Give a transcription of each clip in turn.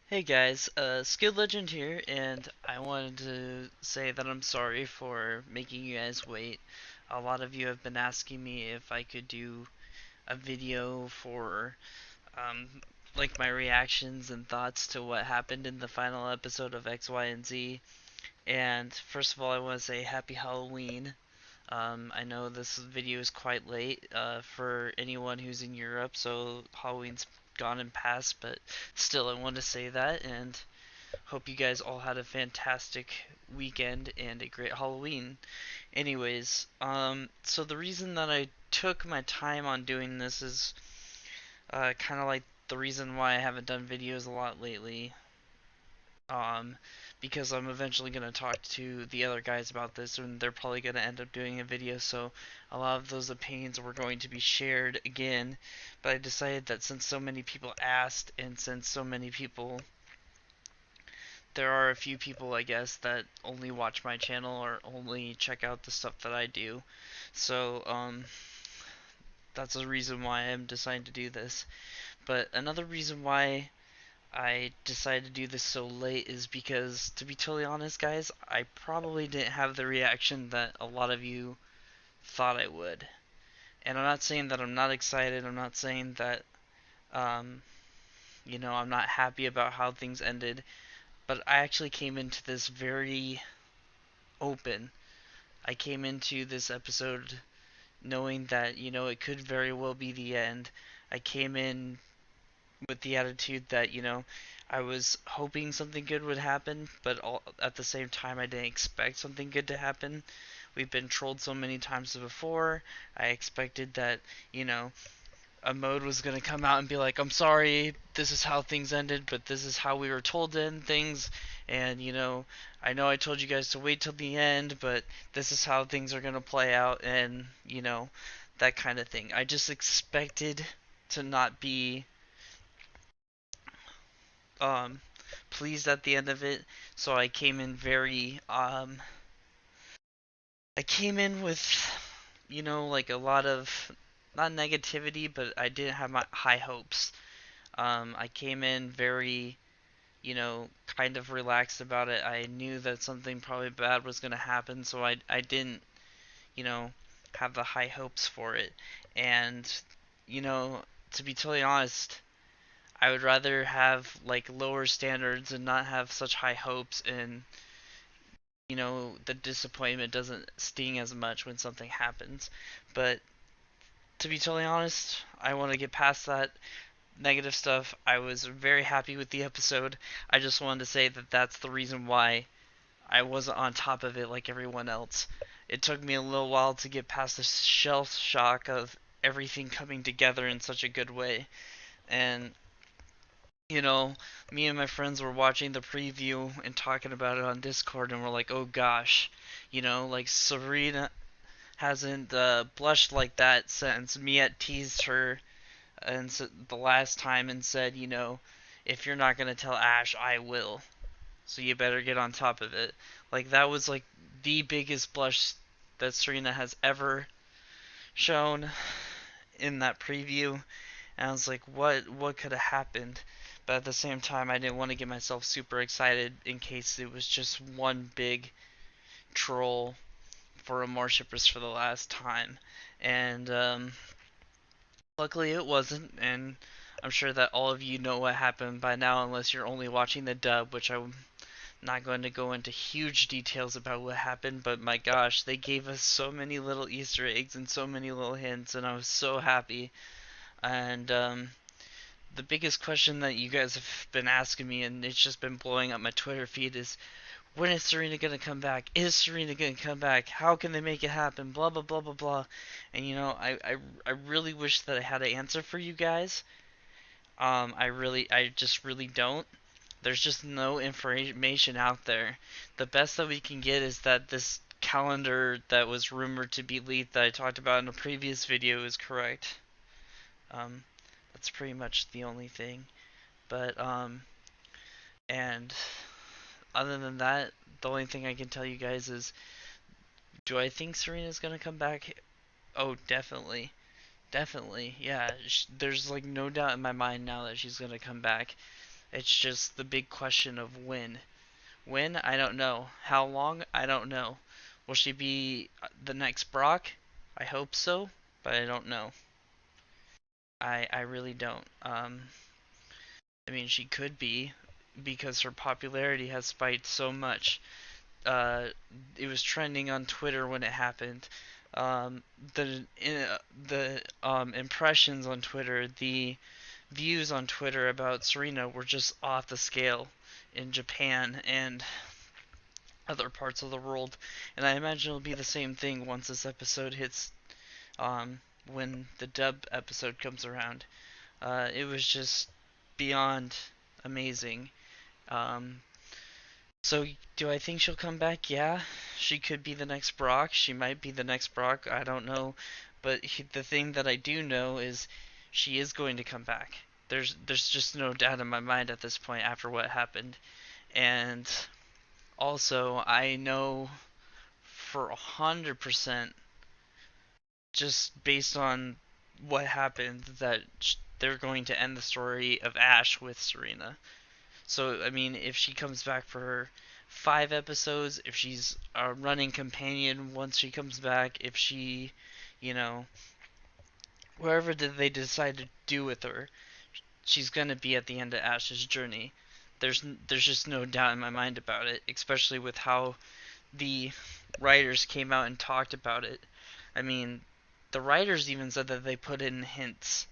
Hey guys, Skilled Legend here, and I wanted to say that I'm sorry for making you guys wait. A lot of you have been asking me if I could do a video for, um, like my reactions and thoughts to what happened in the final episode of X, Y, and Z. And first of all, I want to say Happy Halloween. I know this video is quite late for anyone who's in Europe, so Halloween's gone and past, but still, I want to say that, and hope you guys all had a fantastic weekend and a great Halloween. Anyways, so the reason that I took my time on doing this is kind of like the reason why I haven't done videos a lot lately. Um, because I'm eventually going to talk to the other guys about this, and they're probably going to end up doing a video, so a lot of those opinions were going to be shared again. But I decided that since so many people asked, and since so many people there are a few people, I guess, that only watch my channel or only check out the stuff that I do. So, that's the reason why I'm deciding to do this. But another reason why I decided to do this so late is because, to be totally honest, guys, I probably didn't have the reaction that a lot of you thought I would. And I'm not saying that I'm not excited. I'm not saying that, um, I'm not happy about how things ended. But I actually came into this very open. I came into this episode knowing that, it could very well be the end. I came in with the attitude that, I was hoping something good would happen, but at the same time, I didn't expect something good to happen. We've been trolled so many times before. I expected that, you know, a mode was going to come out and be like, I'm sorry, this is how things ended, but this is how we were told to end things. And, I know I told you guys to wait till the end, but this is how things are going to play out, and, that kind of thing. I just expected to not be um, pleased at the end of it, so I came in I came in with, like a lot of, not negativity, but I didn't have my high hopes. I came in very, kind of relaxed about it. I knew that something probably bad was going to happen, so I didn't, you know, have the high hopes for it. And, you know, to be totally honest, I would rather have like lower standards and not have such high hopes, and, the disappointment doesn't sting as much when something happens. But to be totally honest, I want to get past that negative stuff. I was very happy with the episode. I just wanted to say that that's the reason why I wasn't on top of it like everyone else. It took me a little while to get past the shell shock of everything coming together in such a good way. And, you know, me and my friends were watching the preview and talking about it on Discord, and we're like, oh gosh, like Serena hasn't blushed like that since Miette teased her and the last time and said, if you're not gonna tell Ash, I will. So you better get on top of it. Like that was like the biggest blush that Serena has ever shown in that preview. And I was like, what could have happened? But at the same time, I didn't want to get myself super excited in case it was just one big troll for Amorshippers for the last time. And luckily it wasn't, and I'm sure that all of you know what happened by now, unless you're only watching the dub, which I'm not going to go into huge details about what happened, but my gosh, they gave us so many little Easter eggs and so many little hints, and I was so happy. And the biggest question that you guys have been asking me, and it's just been blowing up my Twitter feed, is when is Serena gonna come back? Is Serena gonna come back? How can they make it happen? Blah blah blah blah blah. And I really wish that I had an answer for you guys. I just really don't. There's just no information out there. The best that we can get is that this calendar that was rumored to be leaked that I talked about in a previous video is correct. Um, that's pretty much the only thing. But and other than that, the only thing I can tell you guys is, do I think Serena's gonna come back? Oh, definitely, definitely, yeah. There's like no doubt in my mind now that she's gonna come back. It's just the big question of when. When? I don't know. How long? I don't know. Will she be the next Brock? I hope so, but I don't know. I really don't. I mean, she could be because her popularity has spiked so much. Uh, it was trending on Twitter when it happened. Um, the impressions on Twitter, the views on Twitter about Serena were just off the scale in Japan and other parts of the world. And I imagine it'll be the same thing once this episode hits, when the dub episode comes around. It was just beyond amazing. Um, so, do I think she'll come back? Yeah, she could be the next Brock. She might be the next Brock. I don't know. But the thing that I do know is she is going to come back. There's just no doubt in my mind at this point after what happened. And also, I know for 100%, just based on what happened, that they're going to end the story of Ash with Serena. So, I mean, if she comes back for 5 episodes, if she's a running companion once she comes back, if she, you know, wherever did they decide to do with her, she's gonna be at the end of Ash's journey. There's just no doubt in my mind about it, especially with how the writers came out and talked about it. I mean, the writers even said that they put in hints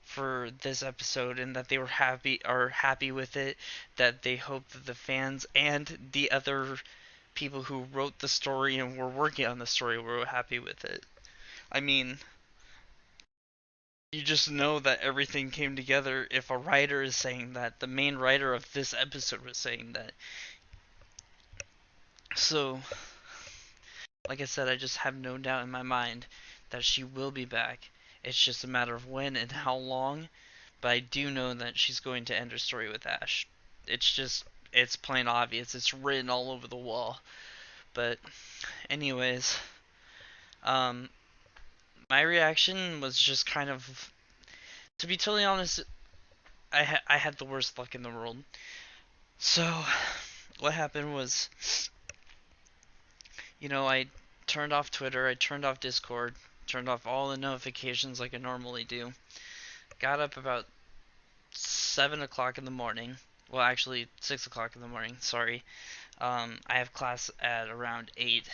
for this episode and that they were happy with it, that they hope that the fans and the other people who wrote the story and were working on the story were happy with it. I mean, you just know that everything came together if a writer is saying that. The main writer of this episode was saying that. So, like I said, I just have no doubt in my mind that she will be back. It's just a matter of when and how long, but I do know that she's going to end her story with Ash. It's plain obvious. It's written all over the wall. But, anyways, um, my reaction was just kind of, to be totally honest, I had the worst luck in the world. So, what happened was, I turned off Twitter, I turned off Discord, turned off all the notifications like I normally do. Got up about 7 o'clock in the morning. Well, actually, 6 o'clock in the morning, sorry. I have class at around 8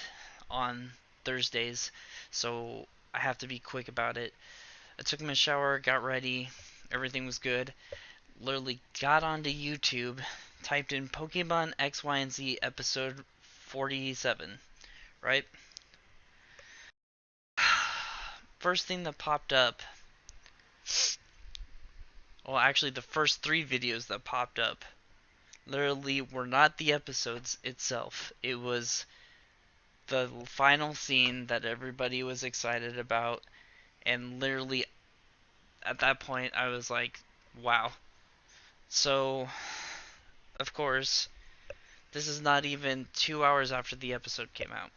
on Thursdays, so I have to be quick about it. I took my shower, got ready, everything was good. Literally got onto YouTube, typed in Pokemon X, Y, and Z episode 47, right? First thing that popped up, well, actually, the first 3 videos that popped up literally were not the episodes itself. It was the final scene that everybody was excited about, and literally at that point I was like, wow. So, of course, this is not even 2 hours after the episode came out,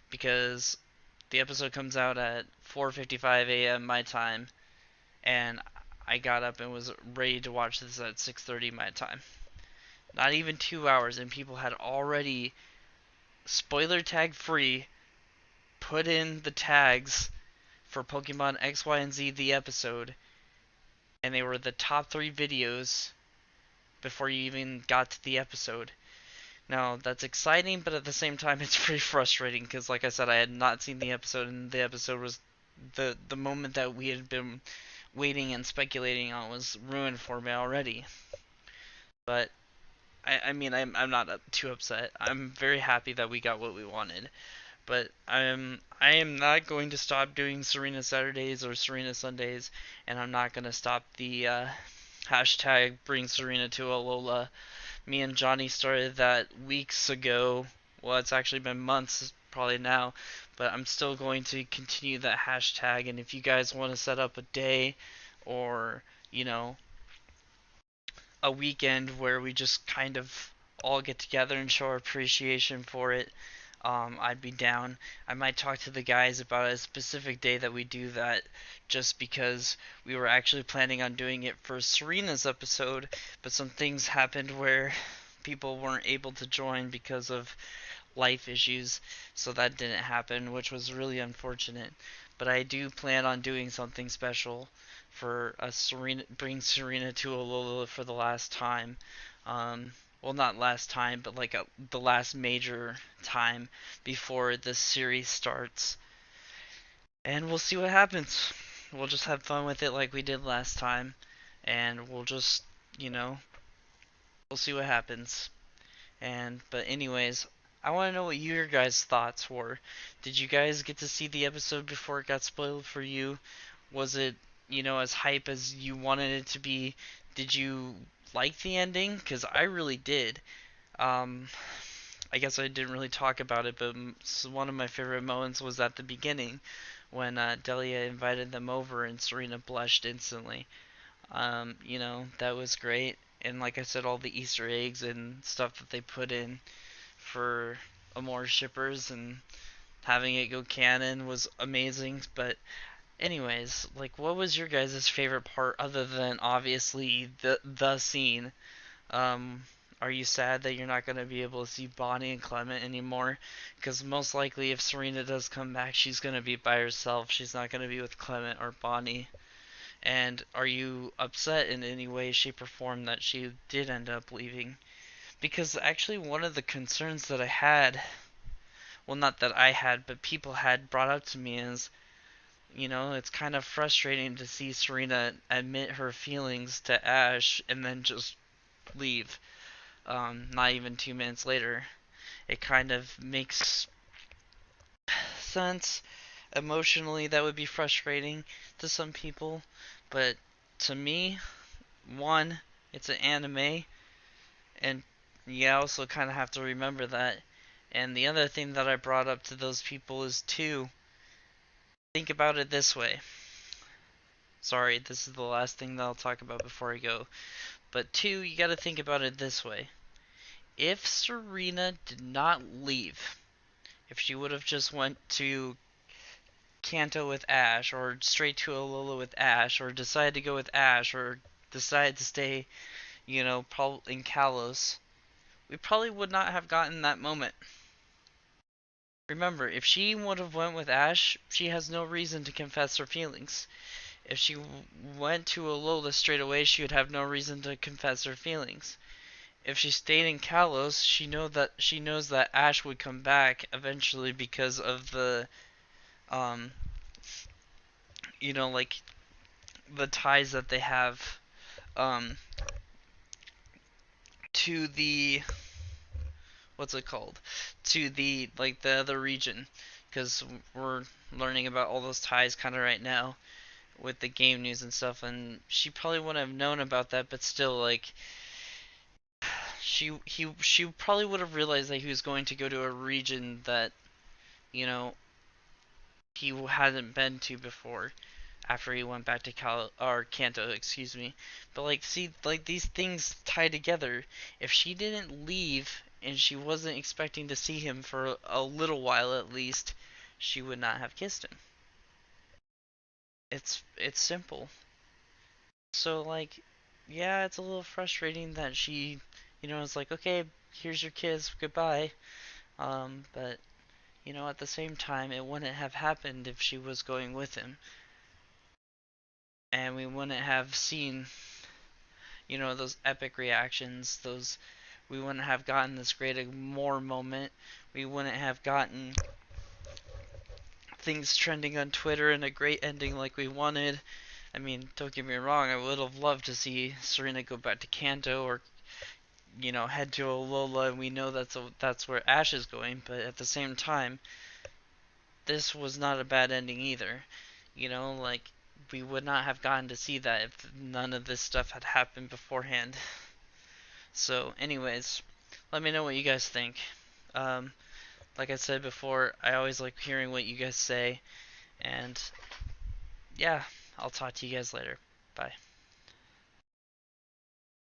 because the episode comes out at 4:55 a.m. my time, and I got up and was ready to watch this at 6:30 my time. Not even 2 hours, and people had already, spoiler tag free, put in the tags for Pokemon X, Y, and Z the episode, and they were the top 3 videos before you even got to the episode. Now, that's exciting, but at the same time, it's pretty frustrating because, like I said, I had not seen the episode, and the episode was the moment that we had been waiting and speculating on was ruined for me already. But I mean, I'm not too upset. I'm very happy that we got what we wanted. But I am not going to stop doing Serena Saturdays or Serena Sundays, and I'm not going to stop the hashtag Bring Serena to Alola. Me and Johnny started that weeks ago. Well, it's actually been months probably now, but I'm still going to continue that hashtag. And if you guys want to set up a day or, a weekend where we just kind of all get together and show our appreciation for it, I'd be down. I might talk to the guys about a specific day that we do that, just because we were actually planning on doing it for Serena's episode, but some things happened where people weren't able to join because of life issues, so that didn't happen, which was really unfortunate. But I do plan on doing something special for Serena, bring Serena to Alola for the last time. Um, well, not last time, but like the last major time before this series starts. And we'll see what happens. We'll just have fun with it like we did last time, and we'll just, you know, we'll see what happens. But anyways, I want to know what your guys' thoughts were. Did you guys get to see the episode before it got spoiled for you? Was it, as hype as you wanted it to be? Did you like the ending? Because I really did. Um, I guess I didn't really talk about it, but one of my favorite moments was at the beginning when Delia invited them over and Serena blushed instantly. That was great. And like I said, all the Easter eggs and stuff that they put in for Amourshippers and having it go canon was amazing. But anyways, like, what was your guys' favorite part other than obviously the scene? Um, are you sad that you're not going to be able to see Bonnie and Clement anymore? Because most likely, if Serena does come back, she's going to be by herself. She's not going to be with Clement or Bonnie. And are you upset in any way, shape, or form that she did end up leaving? Because actually, one of the concerns that I had, well, not that I had, but people had brought up to me is, it's kind of frustrating to see Serena admit her feelings to Ash and then just leave. Not even 2 minutes later. It kind of makes sense. Emotionally, that would be frustrating to some people, but to me, one, it's an anime, and you also kind of have to remember that. And the other thing that I brought up to those people is two, think about it this way. Sorry, this is the last thing that I'll talk about before I go. But two, you gotta think about it this way. If Serena did not leave, if she would have just went to Kanto with Ash, or straight to Alola with Ash, or decided to go with Ash, or decided to stay, probably in Kalos, we probably would not have gotten that moment. Remember, if she would have went with Ash, she has no reason to confess her feelings. If she went to Alola straight away, she would have no reason to confess her feelings. If she stayed in Kalos, she knows that Ash would come back eventually because of the um like the ties that they have um to the what's it called, to the like the other region, because we're learning about all those ties kind of right now with the game news and stuff, and she probably wouldn't have known about that, but still, like, she probably would have realized that he was going to go to a region that you know he hadn't been to before after he went back to Kanto, excuse me. But like, see, like these things tie together. If she didn't leave and she wasn't expecting to see him for a little while at least, she would not have kissed him. It's simple. So like, yeah, it's a little frustrating that she, is like, okay, here's your kiss, goodbye. But at the same time, it wouldn't have happened if she was going with him, and we wouldn't have seen, those epic reactions. Those We wouldn't have gotten this great more moment. We wouldn't have gotten things trending on Twitter and a great ending like we wanted. I mean, don't get me wrong, I would have loved to see Serena go back to Kanto, or head to Alola, and we know that's where Ash is going. But at the same time, this was not a bad ending either. Like, we would not have gotten to see that if none of this stuff had happened beforehand. So, anyways, let me know what you guys think. Um, like I said before, I always like hearing what you guys say, and yeah, I'll talk to you guys later. Bye.